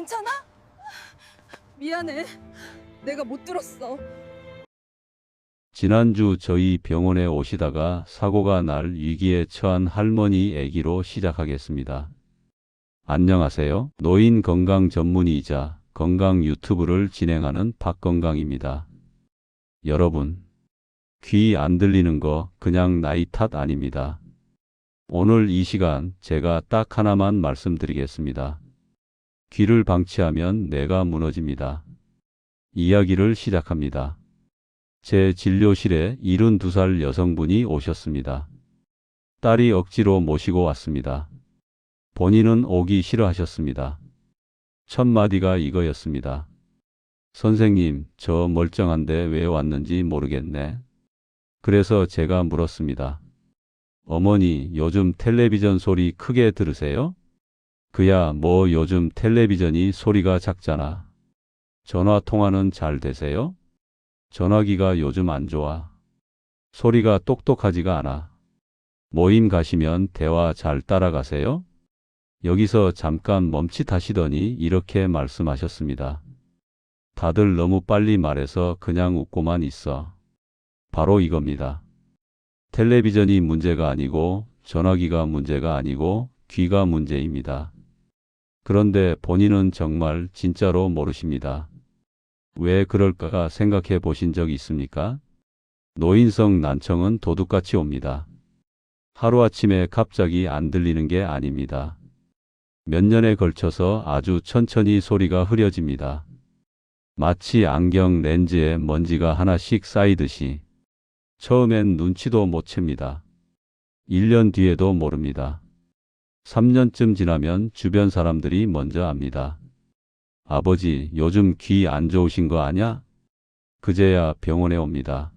괜찮아? 미안해. 내가 못 들었어. 지난주 저희 병원에 오시다가 사고가 날 위기에 처한 할머니 얘기로 시작하겠습니다. 안녕하세요. 노인 건강 전문의이자 건강 유튜브를 진행하는 박건강입니다. 여러분, 귀 안 들리는 거 그냥 나이 탓 아닙니다. 오늘 이 시간 제가 딱 하나만 말씀드리겠습니다. 귀를 방치하면 뇌가 무너집니다. 이야기를 시작합니다. 제 진료실에 72살 여성분이 오셨습니다. 딸이 억지로 모시고 왔습니다. 본인은 오기 싫어하셨습니다. 첫 마디가 이거였습니다. 선생님, 저 멀쩡한데 왜 왔는지 모르겠네. 그래서 제가 물었습니다. 어머니, 요즘 텔레비전 소리 크게 들으세요? 그야 뭐 요즘 텔레비전이 소리가 작잖아. 전화 통화는 잘 되세요? 전화기가 요즘 안 좋아. 소리가 똑똑하지가 않아. 모임 가시면 대화 잘 따라가세요? 여기서 잠깐 멈칫하시더니 이렇게 말씀하셨습니다. 다들 너무 빨리 말해서 그냥 웃고만 있어. 바로 이겁니다. 텔레비전이 문제가 아니고 전화기가 문제가 아니고 귀가 문제입니다. 그런데 본인은 정말 진짜로 모르십니다. 왜 그럴까 생각해 보신 적 있습니까? 노인성 난청은 도둑같이 옵니다. 하루아침에 갑자기 안 들리는 게 아닙니다. 몇 년에 걸쳐서 아주 천천히 소리가 흐려집니다. 마치 안경 렌즈에 먼지가 하나씩 쌓이듯이. 처음엔 눈치도 못 챕니다. 1년 뒤에도 모릅니다. 3년쯤 지나면 주변 사람들이 먼저 압니다. 아버지, 요즘 귀 안 좋으신 거 아냐? 그제야 병원에 옵니다.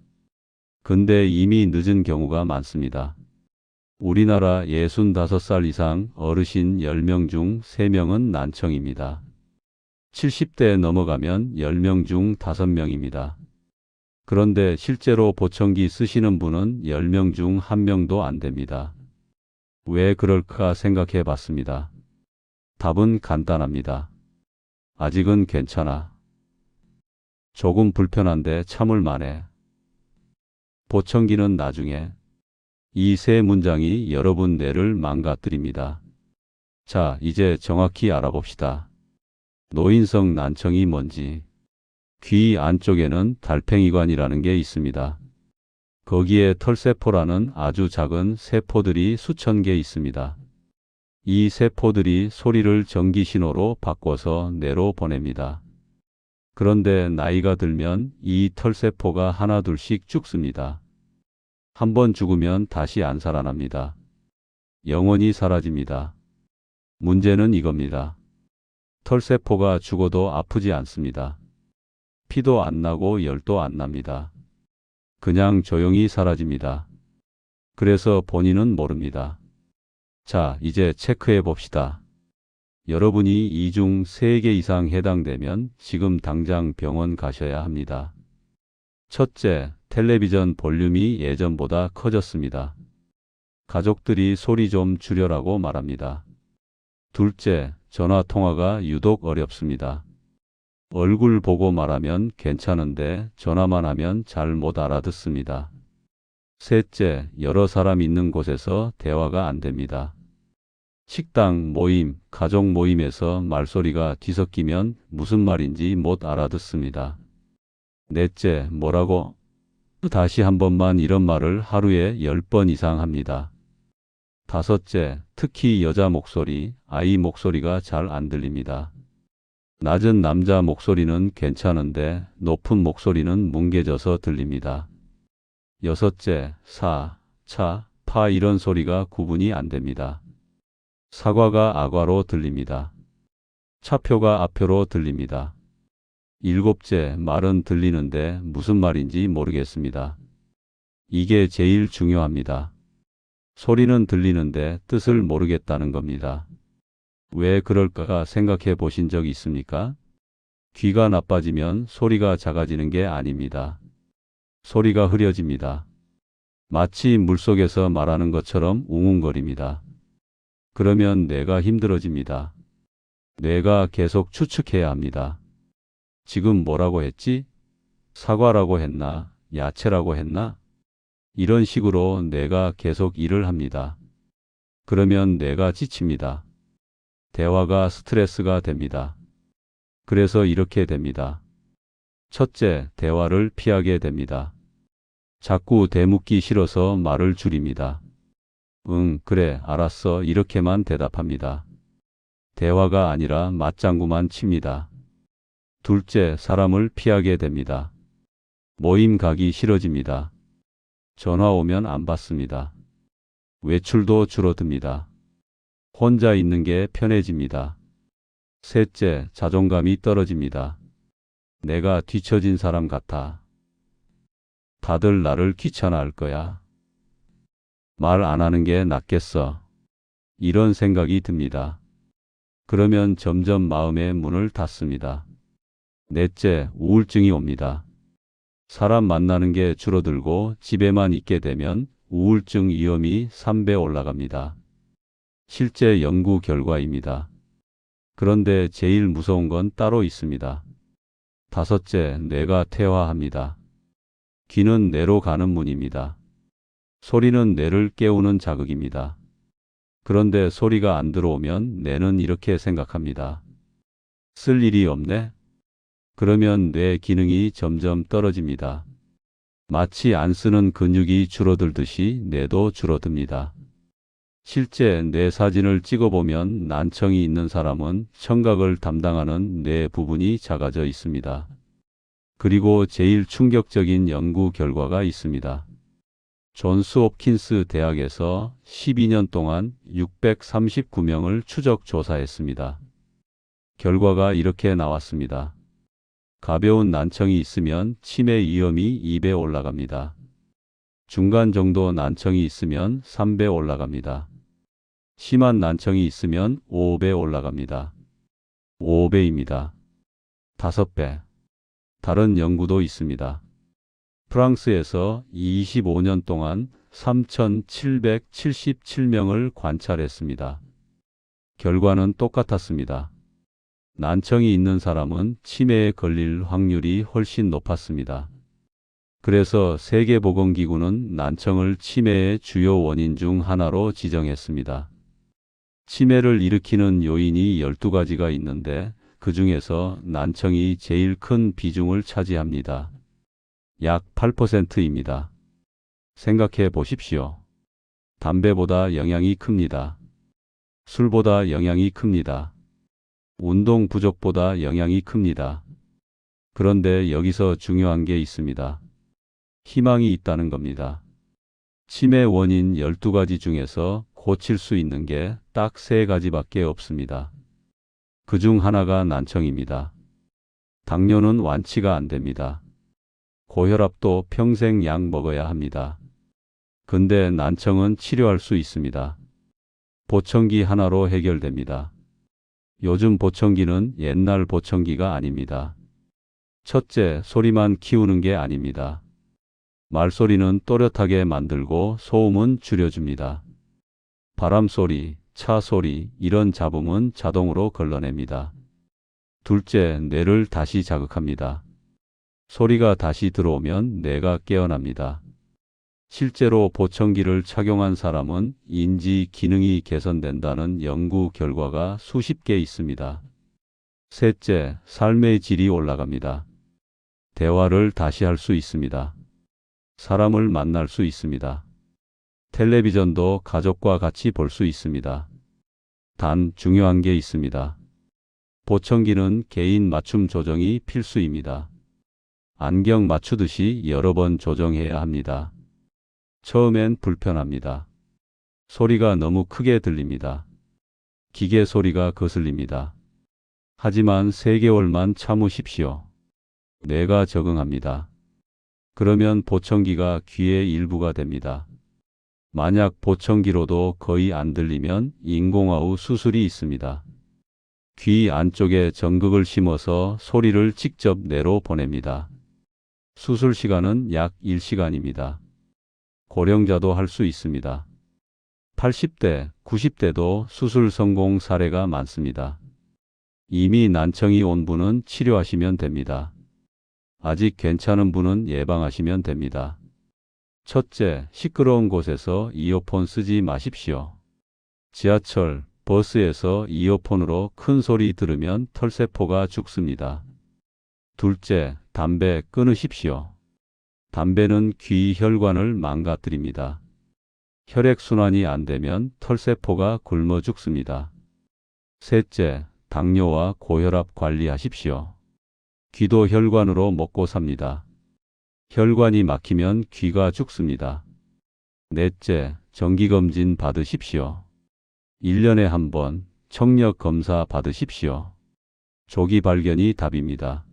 근데 이미 늦은 경우가 많습니다. 우리나라 65살 이상 어르신 10명 중 3명은 난청입니다. 70대 넘어가면 10명 중 5명입니다. 그런데 실제로 보청기 쓰시는 분은 10명 중 1명도 안 됩니다. 왜 그럴까 생각해 봤습니다. 답은 간단합니다. 아직은 괜찮아. 조금 불편한데 참을 만해. 보청기는 나중에. 이 세 문장이 여러분 뇌를 망가뜨립니다. 자, 이제 정확히 알아봅시다. 노인성 난청이 뭔지. 귀 안쪽에는 달팽이관이라는 게 있습니다. 거기에 털세포라는 아주 작은 세포들이 수천 개 있습니다. 이 세포들이 소리를 전기신호로 바꿔서 뇌로 보냅니다. 그런데 나이가 들면 이 털세포가 하나둘씩 죽습니다. 한번 죽으면 다시 안 살아납니다. 영원히 사라집니다. 문제는 이겁니다. 털세포가 죽어도 아프지 않습니다. 피도 안 나고 열도 안 납니다. 그냥 조용히 사라집니다. 그래서 본인은 모릅니다. 자, 이제 체크해 봅시다. 여러분이 이 중 3개 이상 해당되면 지금 당장 병원 가셔야 합니다. 첫째, 텔레비전 볼륨이 예전보다 커졌습니다. 가족들이 소리 좀 줄여라고 말합니다. 둘째, 전화 통화가 유독 어렵습니다. 얼굴 보고 말하면 괜찮은데 전화만 하면 잘 못 알아듣습니다. 셋째, 여러 사람 있는 곳에서 대화가 안 됩니다. 식당, 모임, 가족 모임에서 말소리가 뒤섞이면 무슨 말인지 못 알아듣습니다. 넷째, 뭐라고? 다시 한 번만 이런 말을 하루에 10번 이상 합니다. 다섯째, 특히 여자 목소리, 아이 목소리가 잘 안 들립니다. 낮은 남자 목소리는 괜찮은데 높은 목소리는 뭉개져서 들립니다. 여섯째, 사, 차, 파 이런 소리가 구분이 안 됩니다. 사과가 악화로 들립니다. 차표가 아표로 들립니다. 일곱째, 말은 들리는데 무슨 말인지 모르겠습니다. 이게 제일 중요합니다. 소리는 들리는데 뜻을 모르겠다는 겁니다. 왜 그럴까 생각해 보신 적 있습니까? 귀가 나빠지면 소리가 작아지는 게 아닙니다. 소리가 흐려집니다. 마치 물속에서 말하는 것처럼 웅웅거립니다. 그러면 뇌가 힘들어집니다. 뇌가 계속 추측해야 합니다. 지금 뭐라고 했지? 사과라고 했나? 야채라고 했나? 이런 식으로 뇌가 계속 일을 합니다. 그러면 뇌가 지칩니다. 대화가 스트레스가 됩니다. 그래서 이렇게 됩니다. 첫째, 대화를 피하게 됩니다. 자꾸 대묻기 싫어서 말을 줄입니다. 응, 그래, 알았어. 이렇게만 대답합니다. 대화가 아니라 맞장구만 칩니다. 둘째, 사람을 피하게 됩니다. 모임 가기 싫어집니다. 전화 오면 안 받습니다. 외출도 줄어듭니다. 혼자 있는 게 편해집니다. 셋째, 자존감이 떨어집니다. 내가 뒤처진 사람 같아. 다들 나를 귀찮아할 거야. 말 안 하는 게 낫겠어. 이런 생각이 듭니다. 그러면 점점 마음의 문을 닫습니다. 넷째, 우울증이 옵니다. 사람 만나는 게 줄어들고 집에만 있게 되면 우울증 위험이 3배 올라갑니다. 실제 연구 결과입니다. 그런데 제일 무서운 건 따로 있습니다. 다섯째, 뇌가 퇴화합니다. 귀는 뇌로 가는 문입니다. 소리는 뇌를 깨우는 자극입니다. 그런데 소리가 안 들어오면 뇌는 이렇게 생각합니다. 쓸 일이 없네? 그러면 뇌 기능이 점점 떨어집니다. 마치 안 쓰는 근육이 줄어들듯이 뇌도 줄어듭니다. 실제 뇌 사진을 찍어보면 난청이 있는 사람은 청각을 담당하는 뇌 부분이 작아져 있습니다. 그리고 제일 충격적인 연구 결과가 있습니다. 존스 홉킨스 대학에서 12년 동안 639명을 추적 조사했습니다. 결과가 이렇게 나왔습니다. 가벼운 난청이 있으면 치매 위험이 2배 올라갑니다. 중간 정도 난청이 있으면 3배 올라갑니다. 심한 난청이 있으면 5배 올라갑니다. 5배입니다. 5배. 다른 연구도 있습니다. 프랑스에서 25년 동안 3,777명을 관찰했습니다. 결과는 똑같았습니다. 난청이 있는 사람은 치매에 걸릴 확률이 훨씬 높았습니다. 그래서 세계보건기구는 난청을 치매의 주요 원인 중 하나로 지정했습니다. 치매를 일으키는 요인이 12가지가 있는데 그 중에서 난청이 제일 큰 비중을 차지합니다. 약 8%입니다. 생각해 보십시오. 담배보다 영향이 큽니다. 술보다 영향이 큽니다. 운동 부족보다 영향이 큽니다. 그런데 여기서 중요한 게 있습니다. 희망이 있다는 겁니다. 치매 원인 12가지 중에서 고칠 수 있는 게 딱 3가지밖에 없습니다. 그 중 하나가 난청입니다. 당뇨는 완치가 안 됩니다. 고혈압도 평생 약 먹어야 합니다. 근데 난청은 치료할 수 있습니다. 보청기 하나로 해결됩니다. 요즘 보청기는 옛날 보청기가 아닙니다. 첫째, 소리만 키우는 게 아닙니다. 말소리는 또렷하게 만들고 소음은 줄여줍니다. 바람소리, 차소리, 이런 잡음은 자동으로 걸러냅니다. 둘째, 뇌를 다시 자극합니다. 소리가 다시 들어오면 뇌가 깨어납니다. 실제로 보청기를 착용한 사람은 인지 기능이 개선된다는 연구 결과가 수십 개 있습니다. 셋째, 삶의 질이 올라갑니다. 대화를 다시 할 수 있습니다. 사람을 만날 수 있습니다. 텔레비전도 가족과 같이 볼 수 있습니다. 단 중요한 게 있습니다. 보청기는 개인 맞춤 조정이 필수입니다. 안경 맞추듯이 여러 번 조정해야 합니다. 처음엔 불편합니다. 소리가 너무 크게 들립니다. 기계 소리가 거슬립니다. 하지만 3개월만 참으십시오. 뇌가 적응합니다. 그러면 보청기가 귀의 일부가 됩니다. 만약 보청기로도 거의 안 들리면 인공아우 수술이 있습니다. 귀 안쪽에 전극을 심어서 소리를 직접 뇌로 보냅니다. 수술 시간은 약 1시간입니다. 고령자도 할 수 있습니다. 80대, 90대도 수술 성공 사례가 많습니다. 이미 난청이 온 분은 치료하시면 됩니다. 아직 괜찮은 분은 예방하시면 됩니다. 첫째, 시끄러운 곳에서 이어폰 쓰지 마십시오. 지하철, 버스에서 이어폰으로 큰 소리 들으면 털세포가 죽습니다. 둘째, 담배 끊으십시오. 담배는 귀 혈관을 망가뜨립니다. 혈액순환이 안 되면 털세포가 굶어 죽습니다. 셋째, 당뇨와 고혈압 관리하십시오. 귀도 혈관으로 먹고 삽니다. 혈관이 막히면 귀가 죽습니다. 넷째, 정기검진 받으십시오. 1년에 한 번 청력 검사 받으십시오. 조기 발견이 답입니다.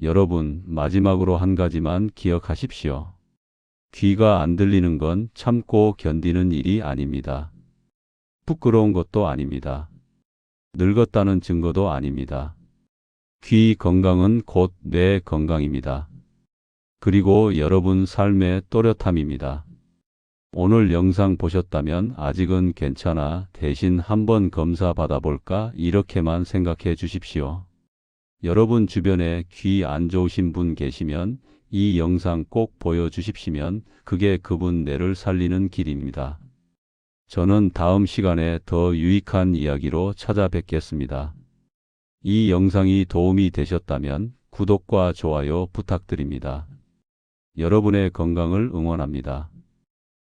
여러분, 마지막으로 한 가지만 기억하십시오. 귀가 안 들리는 건 참고 견디는 일이 아닙니다. 부끄러운 것도 아닙니다. 늙었다는 증거도 아닙니다. 귀 건강은 곧 뇌 건강입니다. 그리고 여러분 삶의 또렷함입니다. 오늘 영상 보셨다면 아직은 괜찮아, 대신 한번 검사 받아볼까, 이렇게만 생각해 주십시오. 여러분 주변에 귀 안 좋으신 분 계시면 이 영상 꼭 보여주십시면 그게 그분 뇌를 살리는 길입니다. 저는 다음 시간에 더 유익한 이야기로 찾아뵙겠습니다. 이 영상이 도움이 되셨다면 구독과 좋아요 부탁드립니다. 여러분의 건강을 응원합니다.